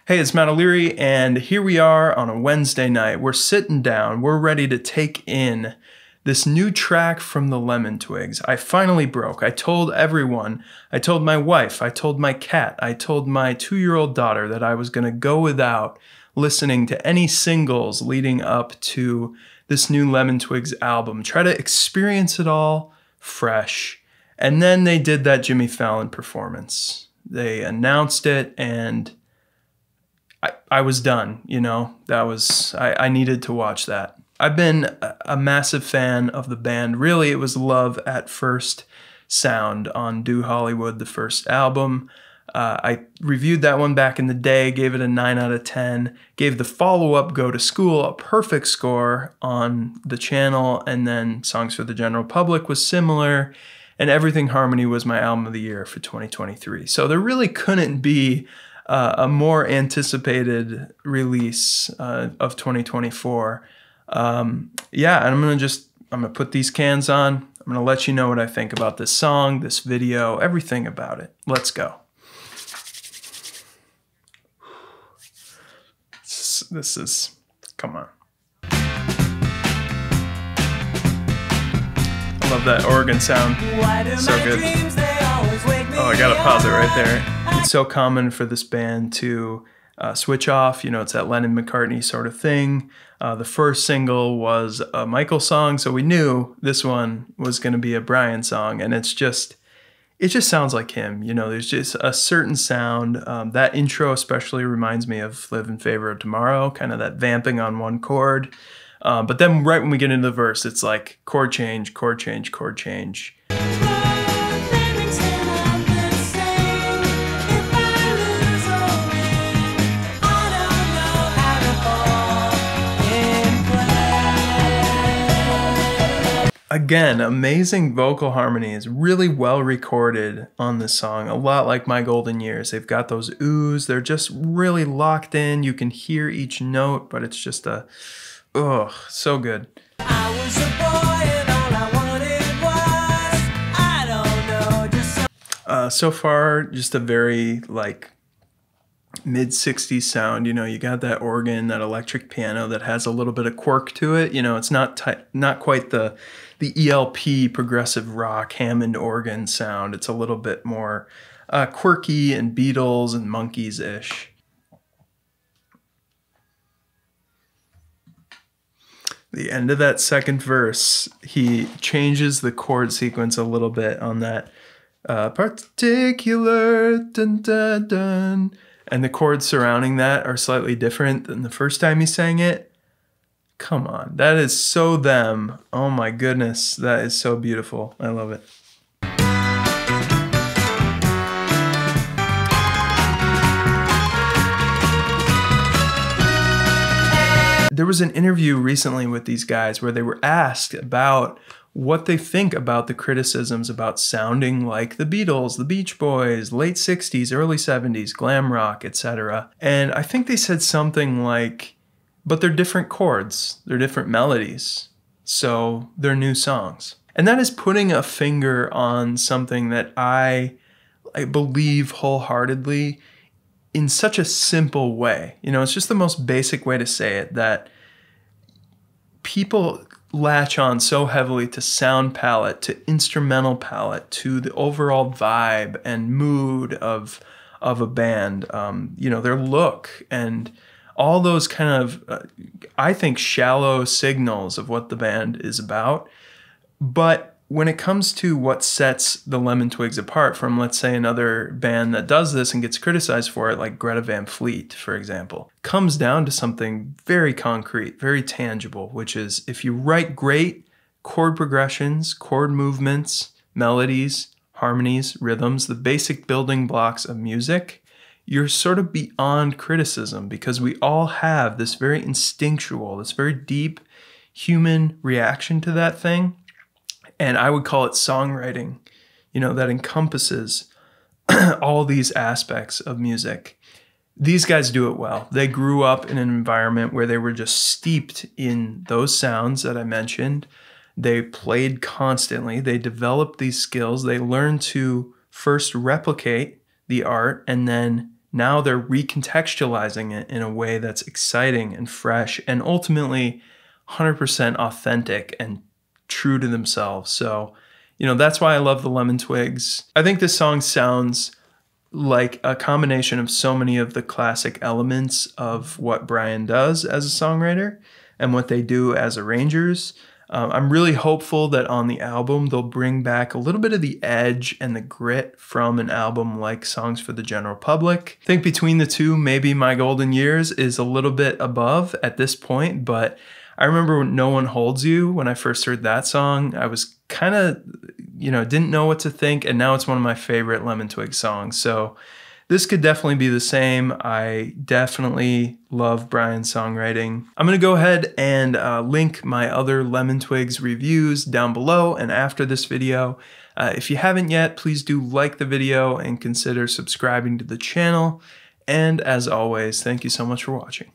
Hey, it's Matt O'Leary, and here we are on a Wednesday night. We're sitting down, we're ready to take in this new track from the Lemon Twigs. I finally broke. I told everyone, I told my wife, I told my cat, I told my 2-year-old daughter that I was gonna go without listening to any singles leading up to this new Lemon Twigs album. Try to experience it all fresh. And then they did that Jimmy Fallon performance. They announced it, and I was done, you know. I needed to watch that. I've been a massive fan of the band. Really, it was love at first sound on Do Hollywood, the first album. I reviewed that one back in the day, gave it a 9 out of 10, gave the follow-up Go to School a perfect score on the channel, and then Songs for the General Public was similar, and Everything Harmony was my album of the year for 2023. So there really couldn't be a more anticipated release of 2024. Yeah, and I'm gonna put these cans on. I'm gonna let you know what I think about this song, this video, everything about it. Let's go. This is, come on. I love that organ sound, so good. Oh, I gotta pause it right there. It's so common for this band to switch off, you know, it's that Lennon-McCartney sort of thing. The first single was a Michael song, so we knew this one was going to be a Brian song, and it just sounds like him. You know, there's just a certain sound. That intro especially reminds me of Live in Favor of Tomorrow, kind of that vamping on one chord. But then right when we get into the verse, it's like chord change, chord change, chord change. Again, amazing vocal harmonies, really well recorded on this song, a lot like My Golden Years. They've got those oohs, they're just really locked in. You can hear each note, but it's just so good. I was a boy and all I wanted was, I don't know, just so far, just a very like mid-60s sound. You know, you got that organ, that electric piano that has a little bit of quirk to it. You know, it's not quite the ELP progressive rock Hammond organ sound. It's a little bit more quirky and Beatles and Monkees-ish. The end of that second verse, he changes the chord sequence a little bit on that particular dun dun dun. And the chords surrounding that are slightly different than the first time he sang it. Come on, that is so them. Oh my goodness, that is so beautiful. I love it. There was an interview recently with these guys where they were asked about what they think about the criticisms about sounding like the Beatles, the Beach Boys, late 60s, early 70s, glam rock, etc. And I think they said something like, but they're different chords, they're different melodies, so they're new songs. And that is putting a finger on something that I believe wholeheartedly in such a simple way. You know, it's just the most basic way to say it, that people latch on so heavily to sound palette, to instrumental palette, to the overall vibe and mood of a band, you know, their look and all those kind of, I think, shallow signals of what the band is about. But when it comes to what sets the Lemon Twigs apart from, let's say, another band that does this and gets criticized for it, like Greta Van Fleet, for example, comes down to something very concrete, very tangible, which is if you write great chord progressions, chord movements, melodies, harmonies, rhythms, the basic building blocks of music, you're sort of beyond criticism, because we all have this very instinctual, this very deep human reaction to that thing. And I would call it songwriting, you know, that encompasses all these aspects of music. These guys do it well. They grew up in an environment where they were just steeped in those sounds that I mentioned. They played constantly. They developed these skills. They learned to first replicate the art and then now they're recontextualizing it in a way that's exciting and fresh and ultimately 100% authentic and true to themselves. So, that's why I love the Lemon Twigs. I think this song sounds like a combination of so many of the classic elements of what Brian does as a songwriter and what they do as arrangers. I'm really hopeful that on the album they'll bring back a little bit of the edge and the grit from an album like Songs for the General Public. I think between the two, maybe My Golden Years is a little bit above at this point, but I remember No One Holds You. When I first heard that song, I was kind of, didn't know what to think, and now it's one of my favorite Lemon Twig songs. So this could definitely be the same. I definitely love Brian's songwriting. I'm going to go ahead and link my other Lemon Twigs reviews down below and after this video. If you haven't yet, please do like the video and consider subscribing to the channel. And as always, thank you so much for watching.